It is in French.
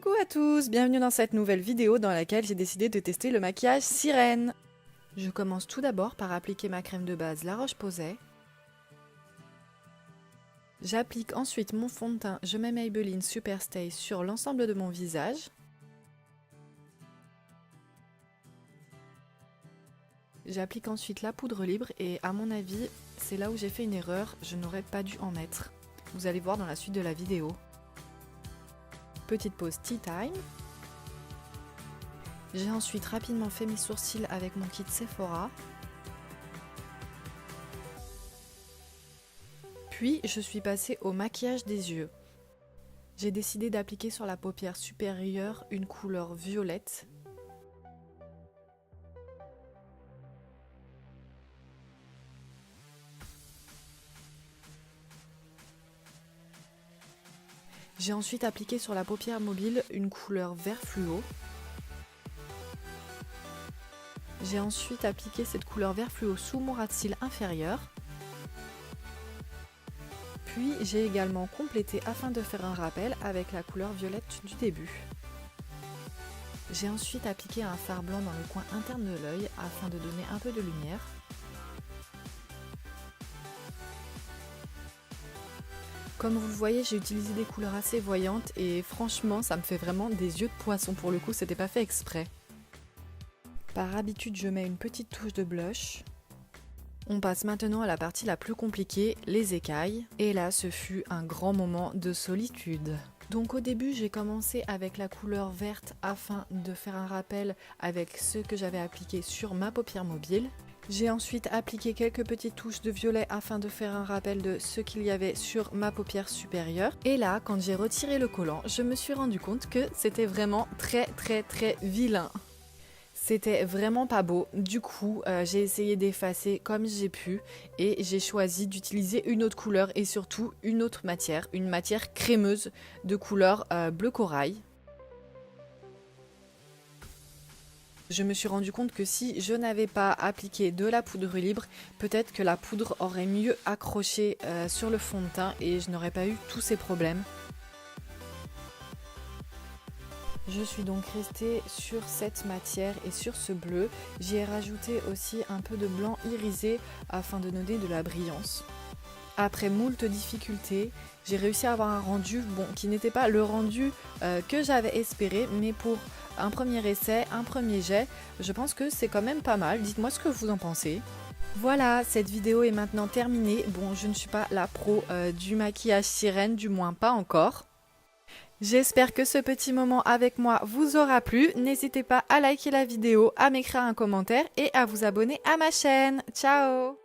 Coucou à tous, bienvenue dans cette nouvelle vidéo dans laquelle j'ai décidé de tester le maquillage sirène. Je commence tout d'abord par appliquer ma crème de base La Roche-Posay. J'applique ensuite mon fond de teint Je mets Maybelline Superstay sur l'ensemble de mon visage. J'applique ensuite la poudre libre et à mon avis, c'est là où j'ai fait une erreur, je n'aurais pas dû en mettre. Vous allez voir dans la suite de la vidéo. Petite pause tea time. J'ai ensuite rapidement fait mes sourcils avec mon kit Sephora. Puis je suis passée au maquillage des yeux. J'ai décidé d'appliquer sur la paupière supérieure une couleur violette. J'ai ensuite appliqué sur la paupière mobile une couleur vert fluo. J'ai ensuite appliqué cette couleur vert fluo sous mon ras de cils inférieur. Puis j'ai également complété afin de faire un rappel avec la couleur violette du début. J'ai ensuite appliqué un fard blanc dans le coin interne de l'œil afin de donner un peu de lumière. Comme vous le voyez, j'ai utilisé des couleurs assez voyantes et franchement, ça me fait vraiment des yeux de poisson pour le coup, c'était pas fait exprès. Par habitude, je mets une petite touche de blush. On passe maintenant à la partie la plus compliquée, les écailles. Et là, ce fut un grand moment de solitude. Donc au début, j'ai commencé avec la couleur verte afin de faire un rappel avec ce que j'avais appliqué sur ma paupière mobile. J'ai ensuite appliqué quelques petites touches de violet afin de faire un rappel de ce qu'il y avait sur ma paupière supérieure. Et là, quand j'ai retiré le collant, je me suis rendu compte que c'était vraiment très vilain. C'était vraiment pas beau, du coup j'ai essayé d'effacer comme j'ai pu et j'ai choisi d'utiliser une autre couleur et surtout une autre matière, une matière crémeuse de couleur bleu corail. Je me suis rendu compte que si je n'avais pas appliqué de la poudre libre, peut-être que la poudre aurait mieux accroché sur le fond de teint et je n'aurais pas eu tous ces problèmes. Je suis donc restée sur cette matière et sur ce bleu. J'y ai rajouté aussi un peu de blanc irisé afin de donner de la brillance. Après moult difficultés, j'ai réussi à avoir un rendu qui n'était pas le rendu que j'avais espéré, mais pour un premier essai, un premier jet, je pense que c'est quand même pas mal. Dites-moi ce que vous en pensez. Voilà, cette vidéo est maintenant terminée. Bon, je ne suis pas la pro du maquillage sirène, du moins pas encore. J'espère que ce petit moment avec moi vous aura plu. N'hésitez pas à liker la vidéo, à m'écrire un commentaire et à vous abonner à ma chaîne. Ciao!